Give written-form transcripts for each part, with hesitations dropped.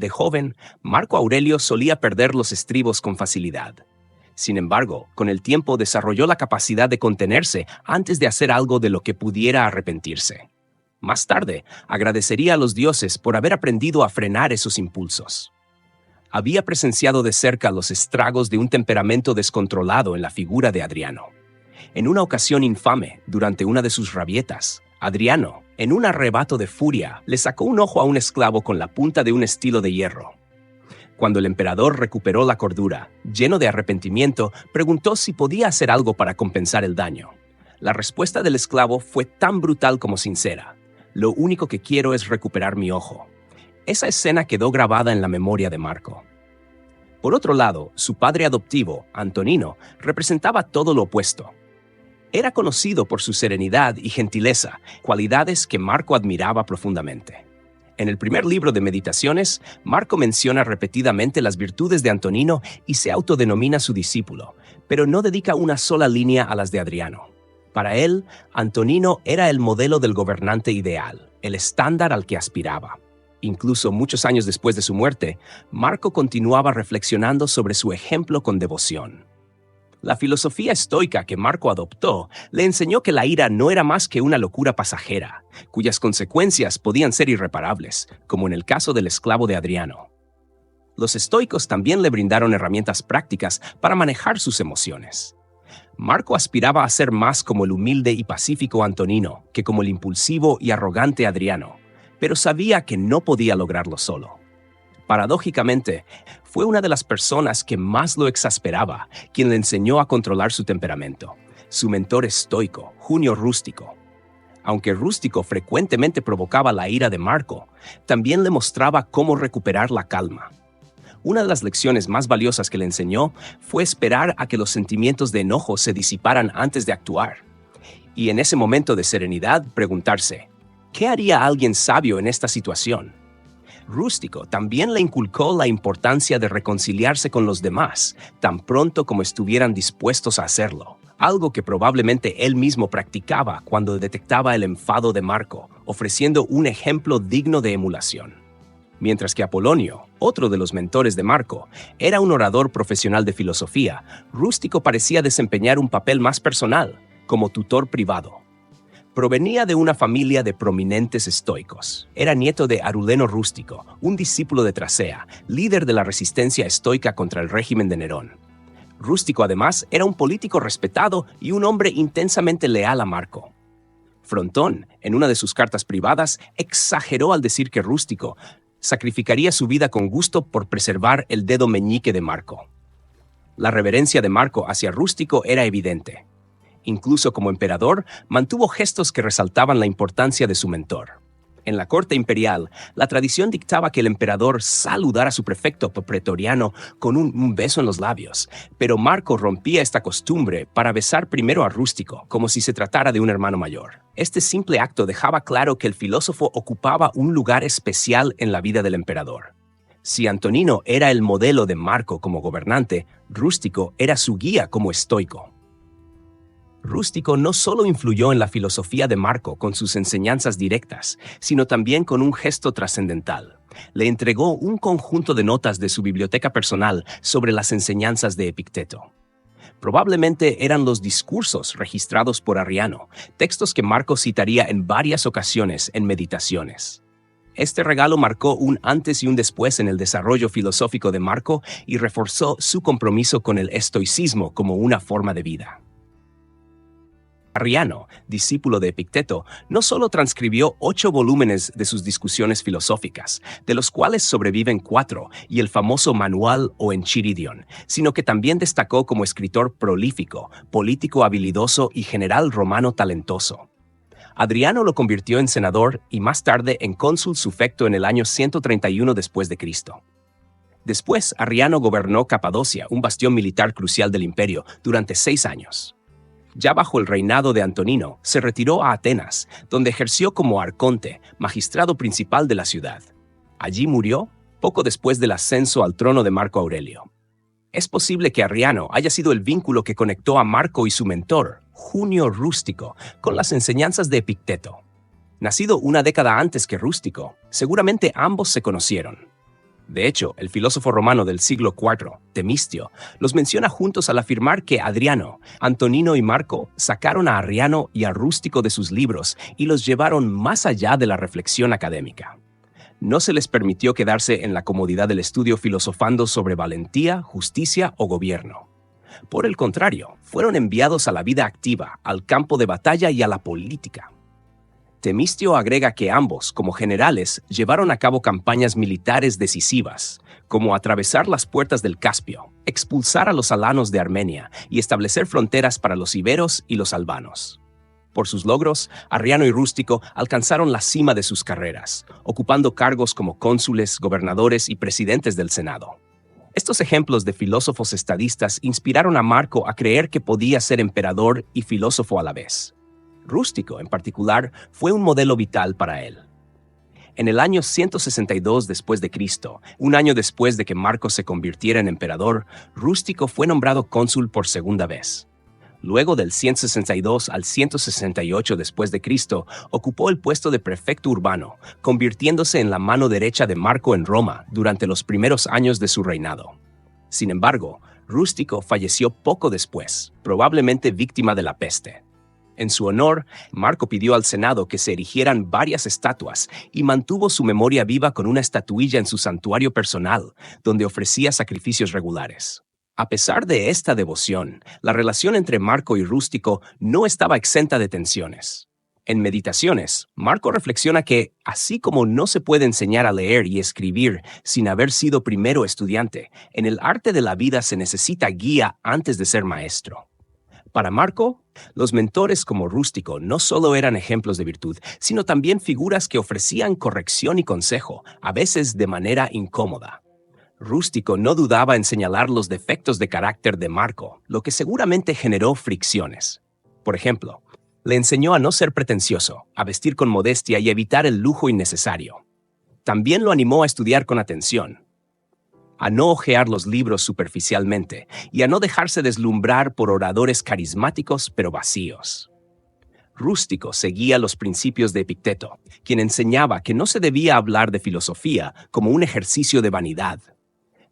De joven, Marco Aurelio solía perder los estribos con facilidad. Sin embargo, con el tiempo desarrolló la capacidad de contenerse antes de hacer algo de lo que pudiera arrepentirse. Más tarde, agradecería a los dioses por haber aprendido a frenar esos impulsos. Había presenciado de cerca los estragos de un temperamento descontrolado en la figura de Adriano. En una ocasión infame, durante una de sus rabietas, Adriano, en un arrebato de furia, le sacó un ojo a un esclavo con la punta de un estilo de hierro. Cuando el emperador recuperó la cordura, lleno de arrepentimiento, preguntó si podía hacer algo para compensar el daño. La respuesta del esclavo fue tan brutal como sincera. Lo único que quiero es recuperar mi ojo. Esa escena quedó grabada en la memoria de Marco. Por otro lado, su padre adoptivo, Antonino, representaba todo lo opuesto. Era conocido por su serenidad y gentileza, cualidades que Marco admiraba profundamente. En el primer libro de Meditaciones, Marco menciona repetidamente las virtudes de Antonino y se autodenomina su discípulo, pero no dedica una sola línea a las de Adriano. Para él, Antonino era el modelo del gobernante ideal, el estándar al que aspiraba. Incluso muchos años después de su muerte, Marco continuaba reflexionando sobre su ejemplo con devoción. La filosofía estoica que Marco adoptó le enseñó que la ira no era más que una locura pasajera, cuyas consecuencias podían ser irreparables, como en el caso del esclavo de Adriano. Los estoicos también le brindaron herramientas prácticas para manejar sus emociones. Marco aspiraba a ser más como el humilde y pacífico Antonino que como el impulsivo y arrogante Adriano, pero sabía que no podía lograrlo solo. Paradójicamente, fue una de las personas que más lo exasperaba quien le enseñó a controlar su temperamento, su mentor estoico, Junio Rústico. Aunque Rústico frecuentemente provocaba la ira de Marco, también le mostraba cómo recuperar la calma. Una de las lecciones más valiosas que le enseñó fue esperar a que los sentimientos de enojo se disiparan antes de actuar. Y en ese momento de serenidad, preguntarse, ¿qué haría alguien sabio en esta situación? Rústico también le inculcó la importancia de reconciliarse con los demás, tan pronto como estuvieran dispuestos a hacerlo, algo que probablemente él mismo practicaba cuando detectaba el enfado de Marco, ofreciendo un ejemplo digno de emulación. Mientras que Apolonio, otro de los mentores de Marco, era un orador profesional de filosofía, Rústico parecía desempeñar un papel más personal, como tutor privado. Provenía de una familia de prominentes estoicos. Era nieto de Aruleno Rústico, un discípulo de Tracea, líder de la resistencia estoica contra el régimen de Nerón. Rústico, además, era un político respetado y un hombre intensamente leal a Marco. Frontón, en una de sus cartas privadas, exageró al decir que Rústico sacrificaría su vida con gusto por preservar el dedo meñique de Marco. La reverencia de Marco hacia Rústico era evidente. Incluso como emperador, mantuvo gestos que resaltaban la importancia de su mentor. En la corte imperial, la tradición dictaba que el emperador saludara a su prefecto pretoriano con un beso en los labios, pero Marco rompía esta costumbre para besar primero a Rústico, como si se tratara de un hermano mayor. Este simple acto dejaba claro que el filósofo ocupaba un lugar especial en la vida del emperador. Si Antonino era el modelo de Marco como gobernante, Rústico era su guía como estoico. Rústico no solo influyó en la filosofía de Marco con sus enseñanzas directas, sino también con un gesto trascendental. Le entregó un conjunto de notas de su biblioteca personal sobre las enseñanzas de Epicteto. Probablemente eran los discursos registrados por Arriano, textos que Marco citaría en varias ocasiones en Meditaciones. Este regalo marcó un antes y un después en el desarrollo filosófico de Marco y reforzó su compromiso con el estoicismo como una forma de vida. Arriano, discípulo de Epicteto, no solo transcribió 8 volúmenes de sus discusiones filosóficas, de los cuales sobreviven 4 y el famoso Manual o Enchiridion, sino que también destacó como escritor prolífico, político habilidoso y general romano talentoso. Adriano lo convirtió en senador y más tarde en cónsul sufecto en el año 131 después de Cristo. Después, Arriano gobernó Capadocia, un bastión militar crucial del imperio, durante 6 años. Ya bajo el reinado de Antonino, se retiró a Atenas, donde ejerció como arconte, magistrado principal de la ciudad. Allí murió poco después del ascenso al trono de Marco Aurelio. Es posible que Arriano haya sido el vínculo que conectó a Marco y su mentor, Junio Rústico, con las enseñanzas de Epicteto. Nacido una década antes que Rústico, seguramente ambos se conocieron. De hecho, el filósofo romano del siglo IV, Temistio, los menciona juntos al afirmar que Adriano, Antonino y Marco sacaron a Arriano y a Rústico de sus libros y los llevaron más allá de la reflexión académica. No se les permitió quedarse en la comodidad del estudio filosofando sobre valentía, justicia o gobierno. Por el contrario, fueron enviados a la vida activa, al campo de batalla y a la política. Temistio agrega que ambos, como generales, llevaron a cabo campañas militares decisivas, como atravesar las puertas del Caspio, expulsar a los alanos de Armenia y establecer fronteras para los iberos y los albanos. Por sus logros, Arriano y Rústico alcanzaron la cima de sus carreras, ocupando cargos como cónsules, gobernadores y presidentes del Senado. Estos ejemplos de filósofos estadistas inspiraron a Marco a creer que podía ser emperador y filósofo a la vez. Rústico, en particular, fue un modelo vital para él. En el año 162 después de Cristo, un año después de que Marco se convirtiera en emperador, Rústico fue nombrado cónsul por segunda vez. Luego del 162 al 168 después de Cristo, ocupó el puesto de prefecto urbano, convirtiéndose en la mano derecha de Marco en Roma durante los primeros años de su reinado. Sin embargo, Rústico falleció poco después, probablemente víctima de la peste. En su honor, Marco pidió al Senado que se erigieran varias estatuas y mantuvo su memoria viva con una estatuilla en su santuario personal, donde ofrecía sacrificios regulares. A pesar de esta devoción, la relación entre Marco y Rústico no estaba exenta de tensiones. En Meditaciones, Marco reflexiona que, así como no se puede enseñar a leer y escribir sin haber sido primero estudiante, en el arte de la vida se necesita guía antes de ser maestro. Para Marco, los mentores como Rústico no solo eran ejemplos de virtud, sino también figuras que ofrecían corrección y consejo, a veces de manera incómoda. Rústico no dudaba en señalar los defectos de carácter de Marco, lo que seguramente generó fricciones. Por ejemplo, le enseñó a no ser pretencioso, a vestir con modestia y evitar el lujo innecesario. También lo animó a estudiar con atención, a no hojear los libros superficialmente y a no dejarse deslumbrar por oradores carismáticos pero vacíos. Rústico seguía los principios de Epicteto, quien enseñaba que no se debía hablar de filosofía como un ejercicio de vanidad.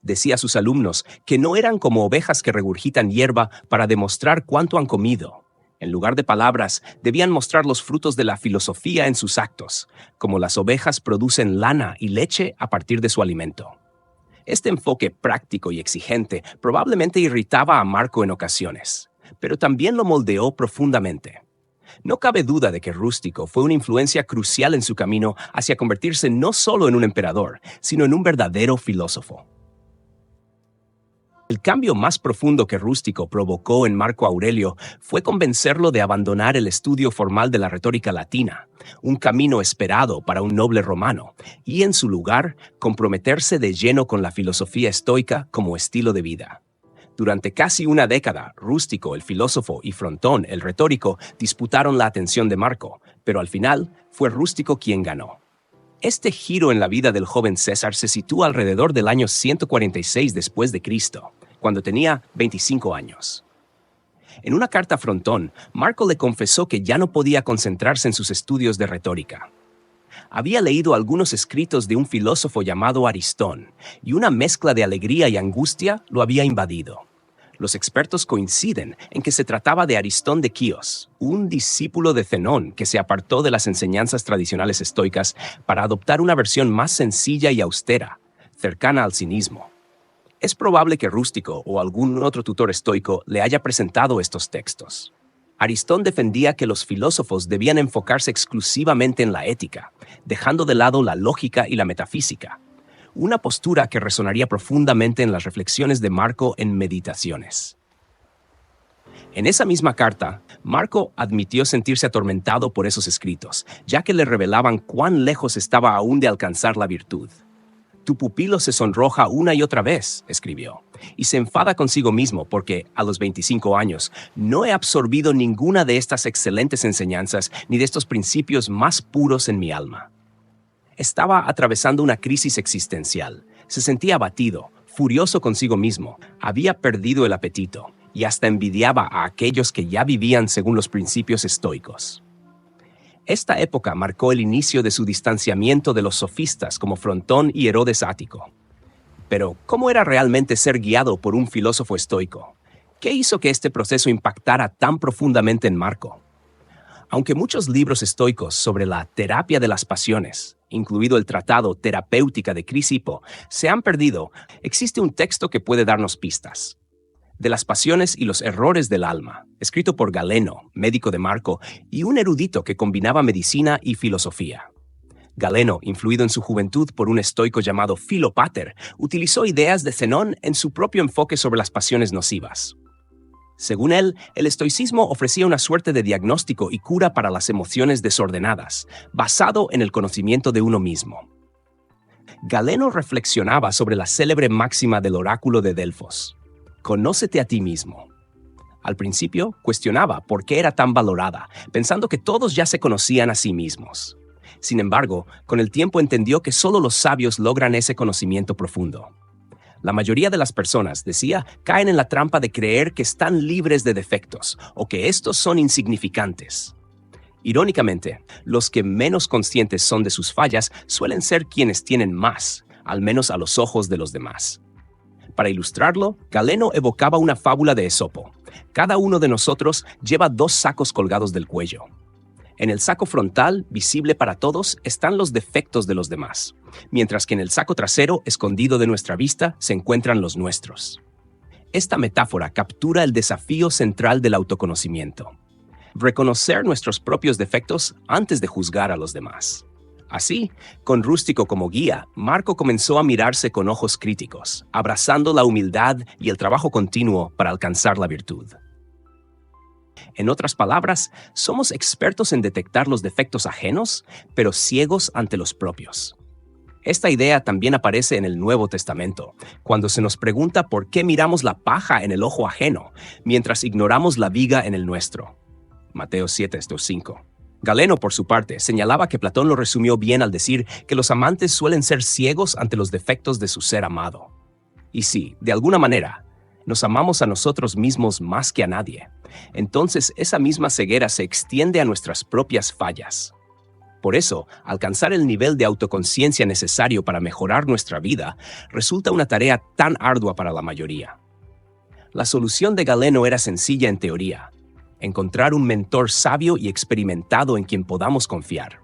Decía a sus alumnos que no eran como ovejas que regurgitan hierba para demostrar cuánto han comido. En lugar de palabras, debían mostrar los frutos de la filosofía en sus actos, como las ovejas producen lana y leche a partir de su alimento. Este enfoque práctico y exigente probablemente irritaba a Marco en ocasiones, pero también lo moldeó profundamente. No cabe duda de que Rústico fue una influencia crucial en su camino hacia convertirse no solo en un emperador, sino en un verdadero filósofo. El cambio más profundo que Rústico provocó en Marco Aurelio fue convencerlo de abandonar el estudio formal de la retórica latina, un camino esperado para un noble romano, y en su lugar comprometerse de lleno con la filosofía estoica como estilo de vida. Durante casi una década, Rústico, el filósofo, y Frontón, el retórico, disputaron la atención de Marco, pero al final fue Rústico quien ganó. Este giro en la vida del joven César se sitúa alrededor del año 146 después de Cristo, cuando tenía 25 años. En una carta a Frontón, Marco le confesó que ya no podía concentrarse en sus estudios de retórica. Había leído algunos escritos de un filósofo llamado Aristón, y una mezcla de alegría y angustia lo había invadido. Los expertos coinciden en que se trataba de Aristón de Quíos, un discípulo de Zenón que se apartó de las enseñanzas tradicionales estoicas para adoptar una versión más sencilla y austera, cercana al cinismo. Es probable que Rústico o algún otro tutor estoico le haya presentado estos textos. Aristón defendía que los filósofos debían enfocarse exclusivamente en la ética, dejando de lado la lógica y la metafísica, una postura que resonaría profundamente en las reflexiones de Marco en Meditaciones. En esa misma carta, Marco admitió sentirse atormentado por esos escritos, ya que le revelaban cuán lejos estaba aún de alcanzar la virtud. Tu pupilo se sonroja una y otra vez, escribió, y se enfada consigo mismo porque, a los 25 años, no he absorbido ninguna de estas excelentes enseñanzas ni de estos principios más puros en mi alma. Estaba atravesando una crisis existencial. Se sentía abatido, furioso consigo mismo, había perdido el apetito y hasta envidiaba a aquellos que ya vivían según los principios estoicos. Esta época marcó el inicio de su distanciamiento de los sofistas como Frontón y Herodes Ático. Pero, ¿cómo era realmente ser guiado por un filósofo estoico? ¿Qué hizo que este proceso impactara tan profundamente en Marco? Aunque muchos libros estoicos sobre la terapia de las pasiones, incluido el tratado Terapéutica de Crisipo, se han perdido, existe un texto que puede darnos pistas. De las pasiones y los errores del alma, escrito por Galeno, médico de Marco, y un erudito que combinaba medicina y filosofía. Galeno, influido en su juventud por un estoico llamado Filopater, utilizó ideas de Zenón en su propio enfoque sobre las pasiones nocivas. Según él, el estoicismo ofrecía una suerte de diagnóstico y cura para las emociones desordenadas, basado en el conocimiento de uno mismo. Galeno reflexionaba sobre la célebre máxima del oráculo de Delfos: «Conócete a ti mismo». Al principio, cuestionaba por qué era tan valorada, pensando que todos ya se conocían a sí mismos. Sin embargo, con el tiempo entendió que solo los sabios logran ese conocimiento profundo. La mayoría de las personas, decía, caen en la trampa de creer que están libres de defectos o que estos son insignificantes. Irónicamente, los que menos conscientes son de sus fallas suelen ser quienes tienen más, al menos a los ojos de los demás. Para ilustrarlo, Galeno evocaba una fábula de Esopo. Cada uno de nosotros lleva 2 sacos colgados del cuello. En el saco frontal, visible para todos, están los defectos de los demás, mientras que en el saco trasero, escondido de nuestra vista, se encuentran los nuestros. Esta metáfora captura el desafío central del autoconocimiento: reconocer nuestros propios defectos antes de juzgar a los demás. Así, con Rústico como guía, Marco comenzó a mirarse con ojos críticos, abrazando la humildad y el trabajo continuo para alcanzar la virtud. En otras palabras, somos expertos en detectar los defectos ajenos, pero ciegos ante los propios. Esta idea también aparece en el Nuevo Testamento, cuando se nos pregunta por qué miramos la paja en el ojo ajeno, mientras ignoramos la viga en el nuestro. Mateo 7:5. Galeno, por su parte, señalaba que Platón lo resumió bien al decir que los amantes suelen ser ciegos ante los defectos de su ser amado. Y si, de alguna manera, nos amamos a nosotros mismos más que a nadie, entonces esa misma ceguera se extiende a nuestras propias fallas. Por eso, alcanzar el nivel de autoconciencia necesario para mejorar nuestra vida resulta una tarea tan ardua para la mayoría. La solución de Galeno era sencilla en teoría: encontrar un mentor sabio y experimentado en quien podamos confiar.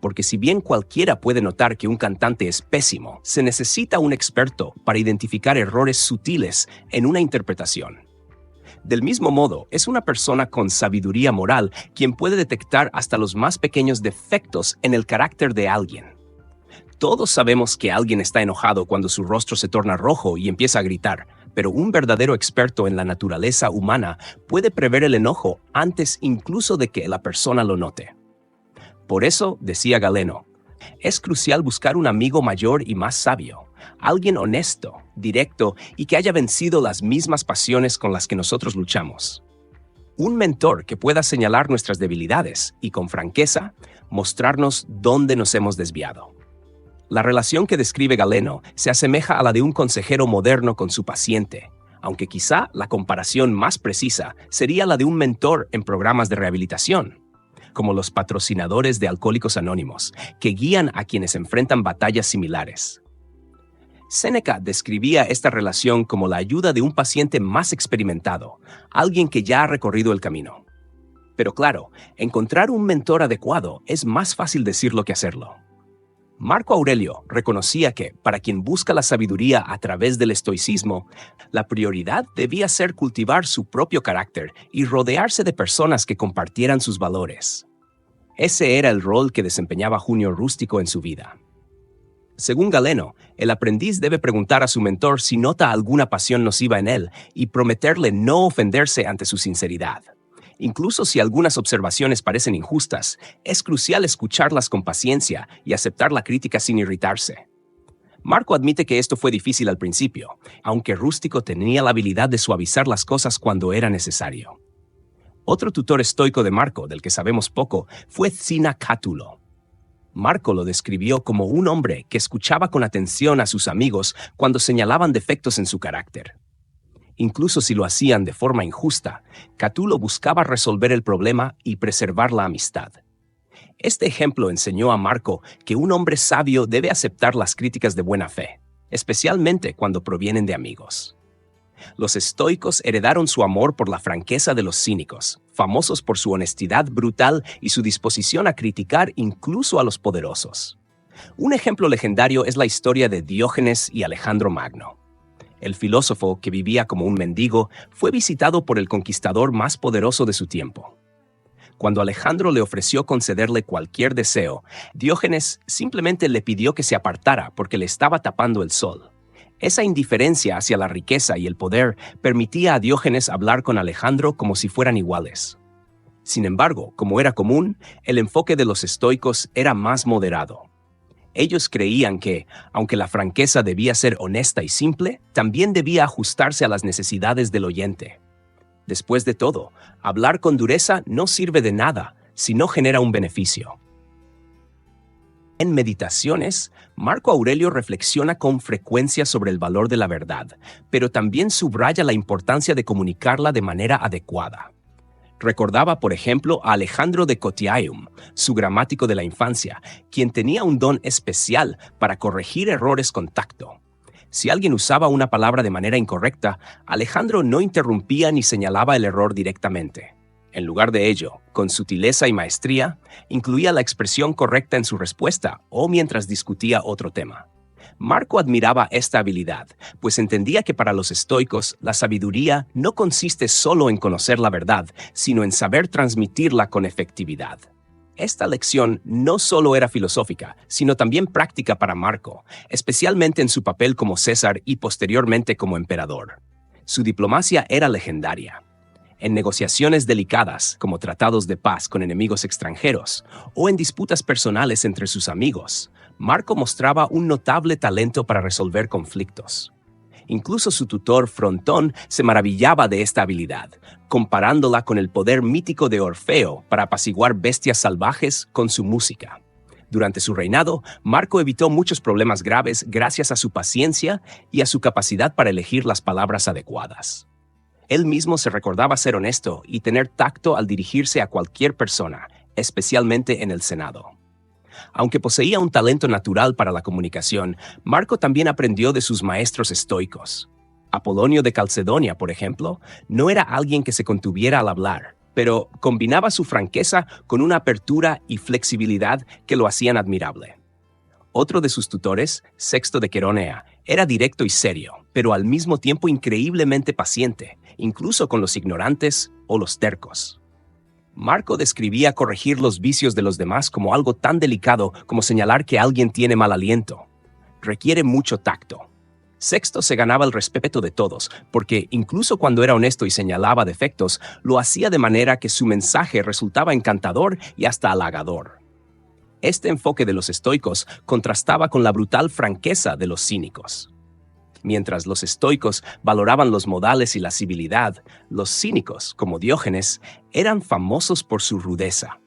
Porque si bien cualquiera puede notar que un cantante es pésimo, se necesita un experto para identificar errores sutiles en una interpretación. Del mismo modo, es una persona con sabiduría moral quien puede detectar hasta los más pequeños defectos en el carácter de alguien. Todos sabemos que alguien está enojado cuando su rostro se torna rojo y empieza a gritar, pero un verdadero experto en la naturaleza humana puede prever el enojo antes incluso de que la persona lo note. Por eso, decía Galeno, es crucial buscar un amigo mayor y más sabio, alguien honesto, directo y que haya vencido las mismas pasiones con las que nosotros luchamos. Un mentor que pueda señalar nuestras debilidades y, con franqueza, mostrarnos dónde nos hemos desviado. La relación que describe Galeno se asemeja a la de un consejero moderno con su paciente, aunque quizá la comparación más precisa sería la de un mentor en programas de rehabilitación, como los patrocinadores de Alcohólicos Anónimos, que guían a quienes enfrentan batallas similares. Séneca describía esta relación como la ayuda de un paciente más experimentado, alguien que ya ha recorrido el camino. Pero claro, encontrar un mentor adecuado es más fácil decirlo que hacerlo. Marco Aurelio reconocía que, para quien busca la sabiduría a través del estoicismo, la prioridad debía ser cultivar su propio carácter y rodearse de personas que compartieran sus valores. Ese era el rol que desempeñaba Junio Rústico en su vida. Según Galeno, el aprendiz debe preguntar a su mentor si nota alguna pasión nociva en él y prometerle no ofenderse ante su sinceridad. Incluso si algunas observaciones parecen injustas, es crucial escucharlas con paciencia y aceptar la crítica sin irritarse. Marco admite que esto fue difícil al principio, aunque Rústico tenía la habilidad de suavizar las cosas cuando era necesario. Otro tutor estoico de Marco, del que sabemos poco, fue Cina Cátulo. Marco lo describió como un hombre que escuchaba con atención a sus amigos cuando señalaban defectos en su carácter. Incluso si lo hacían de forma injusta, Cátulo buscaba resolver el problema y preservar la amistad. Este ejemplo enseñó a Marco que un hombre sabio debe aceptar las críticas de buena fe. especialmente cuando provienen de amigos. Los estoicos heredaron su amor por la franqueza de los cínicos, famosos por su honestidad brutal y su disposición a criticar incluso a los poderosos. Un ejemplo legendario es la historia de Diógenes y Alejandro Magno. El filósofo, que vivía como un mendigo, fue visitado por el conquistador más poderoso de su tiempo. Cuando Alejandro le ofreció concederle cualquier deseo, Diógenes simplemente le pidió que se apartara porque le estaba tapando el sol. Esa indiferencia hacia la riqueza y el poder permitía a Diógenes hablar con Alejandro como si fueran iguales. Sin embargo, como era común, el enfoque de los estoicos era más moderado. Ellos creían que, aunque la franqueza debía ser honesta y simple, también debía ajustarse a las necesidades del oyente. Después de todo, hablar con dureza no sirve de nada si no genera un beneficio. En Meditaciones, Marco Aurelio reflexiona con frecuencia sobre el valor de la verdad, pero también subraya la importancia de comunicarla de manera adecuada. Recordaba, por ejemplo, a Alejandro de Cotiaeum, su gramático de la infancia, quien tenía un don especial para corregir errores con tacto. Si alguien usaba una palabra de manera incorrecta, Alejandro no interrumpía ni señalaba el error directamente. En lugar de ello, con sutileza y maestría, incluía la expresión correcta en su respuesta o mientras discutía otro tema. Marco admiraba esta habilidad, pues entendía que para los estoicos la sabiduría no consiste solo en conocer la verdad, sino en saber transmitirla con efectividad. Esta lección no solo era filosófica, sino también práctica para Marco, especialmente en su papel como César y posteriormente como emperador. Su diplomacia era legendaria. En negociaciones delicadas, como tratados de paz con enemigos extranjeros, o en disputas personales entre sus amigos, Marco mostraba un notable talento para resolver conflictos. Incluso su tutor Frontón se maravillaba de esta habilidad, comparándola con el poder mítico de Orfeo para apaciguar bestias salvajes con su música. Durante su reinado, Marco evitó muchos problemas graves gracias a su paciencia y a su capacidad para elegir las palabras adecuadas. Él mismo se recordaba ser honesto y tener tacto al dirigirse a cualquier persona, especialmente en el Senado. Aunque poseía un talento natural para la comunicación, Marco también aprendió de sus maestros estoicos. Apolonio de Calcedonia, por ejemplo, no era alguien que se contuviera al hablar, pero combinaba su franqueza con una apertura y flexibilidad que lo hacían admirable. Otro de sus tutores, Sexto de Queronea, era directo y serio, pero al mismo tiempo increíblemente paciente, incluso con los ignorantes o los tercos. Marco describía corregir los vicios de los demás como algo tan delicado como señalar que alguien tiene mal aliento. Requiere mucho tacto. Sexto se ganaba el respeto de todos, porque incluso cuando era honesto y señalaba defectos, lo hacía de manera que su mensaje resultaba encantador y hasta halagador. Este enfoque de los estoicos contrastaba con la brutal franqueza de los cínicos. Mientras los estoicos valoraban los modales y la civilidad, los cínicos, como Diógenes, eran famosos por su rudeza.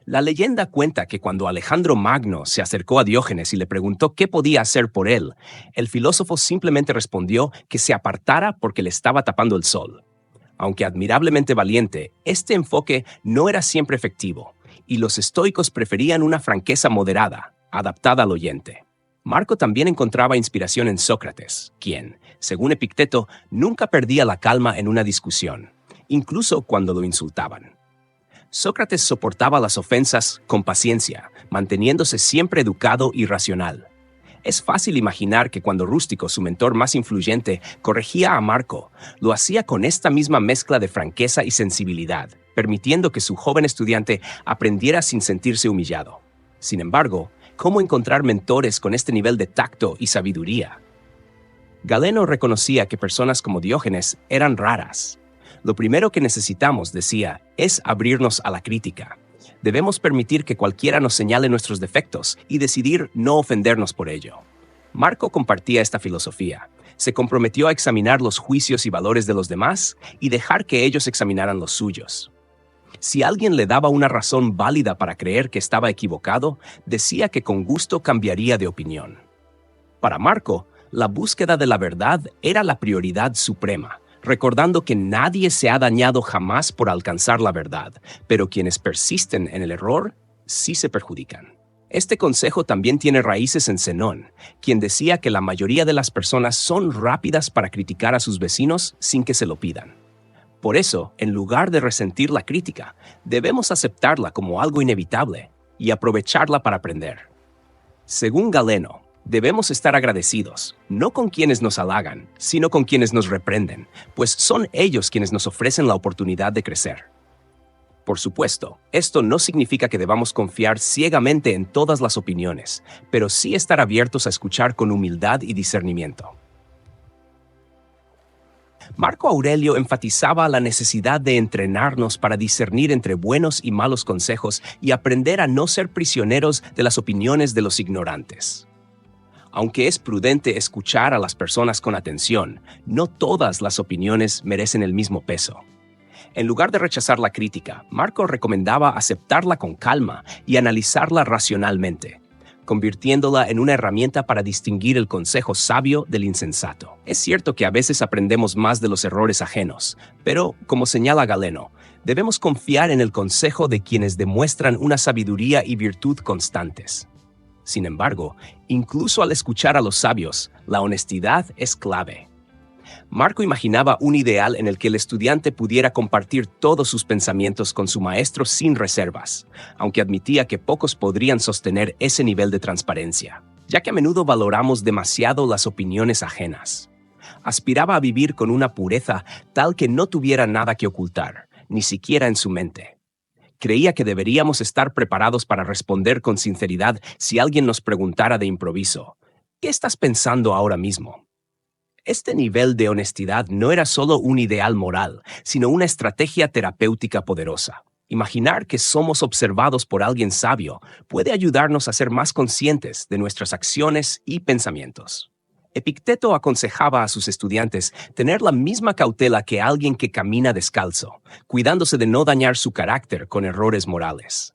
La leyenda cuenta que cuando Alejandro Magno se acercó a Diógenes y le preguntó qué podía hacer por él, el filósofo simplemente respondió que se apartara porque le estaba tapando el sol. Aunque admirablemente valiente, este enfoque no era siempre efectivo, y los estoicos preferían una franqueza moderada, adaptada al oyente. Marco también encontraba inspiración en Sócrates, quien, según Epicteto, nunca perdía la calma en una discusión, incluso cuando lo insultaban. Sócrates soportaba las ofensas con paciencia, manteniéndose siempre educado y racional. Es fácil imaginar que cuando Rústico, su mentor más influyente, corregía a Marco, lo hacía con esta misma mezcla de franqueza y sensibilidad, permitiendo que su joven estudiante aprendiera sin sentirse humillado. Sin embargo, ¿cómo encontrar mentores con este nivel de tacto y sabiduría? Galeno reconocía que personas como Diógenes eran raras. Lo primero que necesitamos, decía, es abrirnos a la crítica. Debemos permitir que cualquiera nos señale nuestros defectos y decidir no ofendernos por ello. Marco compartía esta filosofía. Se comprometió a examinar los juicios y valores de los demás y dejar que ellos examinaran los suyos. Si alguien le daba una razón válida para creer que estaba equivocado, decía que con gusto cambiaría de opinión. Para Marco, la búsqueda de la verdad era la prioridad suprema, recordando que nadie se ha dañado jamás por alcanzar la verdad, pero quienes persisten en el error sí se perjudican. Este consejo también tiene raíces en Zenón, quien decía que la mayoría de las personas son rápidas para criticar a sus vecinos sin que se lo pidan. Por eso, en lugar de resentir la crítica, debemos aceptarla como algo inevitable y aprovecharla para aprender. Según Galeno, debemos estar agradecidos, no con quienes nos halagan, sino con quienes nos reprenden, pues son ellos quienes nos ofrecen la oportunidad de crecer. Por supuesto, esto no significa que debamos confiar ciegamente en todas las opiniones, pero sí estar abiertos a escuchar con humildad y discernimiento. Marco Aurelio enfatizaba la necesidad de entrenarnos para discernir entre buenos y malos consejos y aprender a no ser prisioneros de las opiniones de los ignorantes. Aunque es prudente escuchar a las personas con atención, no todas las opiniones merecen el mismo peso. En lugar de rechazar la crítica, Marco recomendaba aceptarla con calma y analizarla racionalmente, convirtiéndola en una herramienta para distinguir el consejo sabio del insensato. Es cierto que a veces aprendemos más de los errores ajenos, pero, como señala Galeno, debemos confiar en el consejo de quienes demuestran una sabiduría y virtud constantes. Sin embargo, incluso al escuchar a los sabios, la honestidad es clave. Marco imaginaba un ideal en el que el estudiante pudiera compartir todos sus pensamientos con su maestro sin reservas, aunque admitía que pocos podrían sostener ese nivel de transparencia, ya que a menudo valoramos demasiado las opiniones ajenas. Aspiraba a vivir con una pureza tal que no tuviera nada que ocultar, ni siquiera en su mente. Creía que deberíamos estar preparados para responder con sinceridad si alguien nos preguntara de improviso, ¿qué estás pensando ahora mismo? Este nivel de honestidad no era solo un ideal moral, sino una estrategia terapéutica poderosa. Imaginar que somos observados por alguien sabio puede ayudarnos a ser más conscientes de nuestras acciones y pensamientos. Epicteto aconsejaba a sus estudiantes tener la misma cautela que alguien que camina descalzo, cuidándose de no dañar su carácter con errores morales.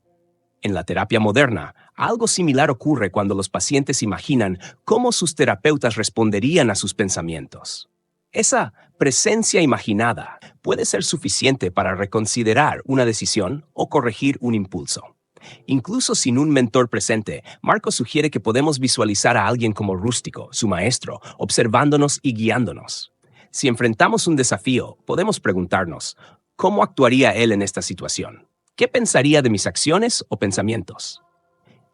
En la terapia moderna, algo similar ocurre cuando los pacientes imaginan cómo sus terapeutas responderían a sus pensamientos. Esa presencia imaginada puede ser suficiente para reconsiderar una decisión o corregir un impulso. Incluso sin un mentor presente, Marco sugiere que podemos visualizar a alguien como Rústico, su maestro, observándonos y guiándonos. Si enfrentamos un desafío, podemos preguntarnos, ¿cómo actuaría él en esta situación? ¿Qué pensaría de mis acciones o pensamientos?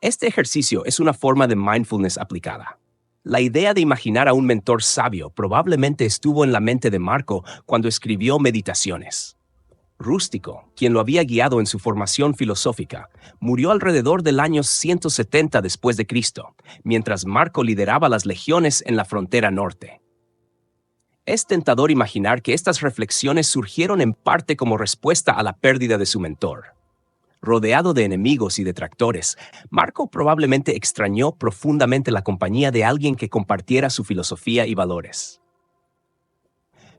Este ejercicio es una forma de mindfulness aplicada. La idea de imaginar a un mentor sabio probablemente estuvo en la mente de Marco cuando escribió Meditaciones. Rústico, quien lo había guiado en su formación filosófica, murió alrededor del año 170 después de Cristo, mientras Marco lideraba las legiones en la frontera norte. Es tentador imaginar que estas reflexiones surgieron en parte como respuesta a la pérdida de su mentor. Rodeado de enemigos y detractores, Marco probablemente extrañó profundamente la compañía de alguien que compartiera su filosofía y valores.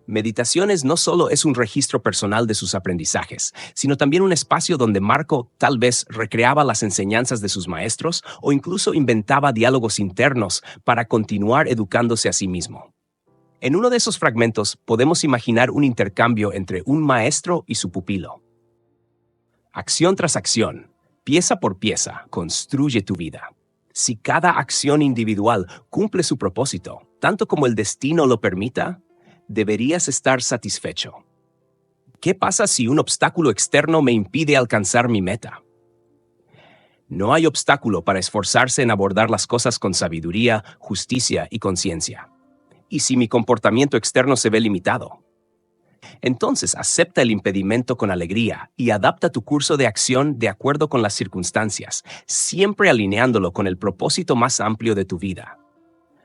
Meditaciones no solo es un registro personal de sus aprendizajes, sino también un espacio donde Marco tal vez recreaba las enseñanzas de sus maestros o incluso inventaba diálogos internos para continuar educándose a sí mismo. En uno de esos fragmentos podemos imaginar un intercambio entre un maestro y su pupilo. Acción tras acción, pieza por pieza, construye tu vida. Si cada acción individual cumple su propósito, tanto como el destino lo permita, deberías estar satisfecho. ¿Qué pasa si un obstáculo externo me impide alcanzar mi meta? No hay obstáculo para esforzarse en abordar las cosas con sabiduría, justicia y conciencia. ¿Y si mi comportamiento externo se ve limitado? Entonces acepta el impedimento con alegría y adapta tu curso de acción de acuerdo con las circunstancias, siempre alineándolo con el propósito más amplio de tu vida.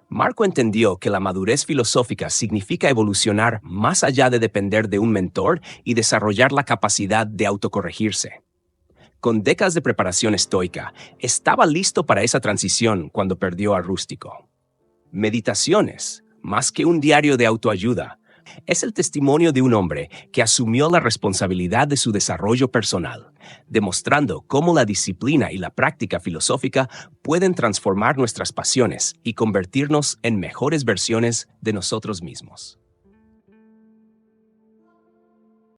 Marco entendió que la madurez filosófica significa evolucionar más allá de depender de un mentor y desarrollar la capacidad de autocorregirse. Con décadas de preparación estoica, estaba listo para esa transición cuando perdió a Rústico. Meditaciones, más que un diario de autoayuda, es el testimonio de un hombre que asumió la responsabilidad de su desarrollo personal, demostrando cómo la disciplina y la práctica filosófica pueden transformar nuestras pasiones y convertirnos en mejores versiones de nosotros mismos.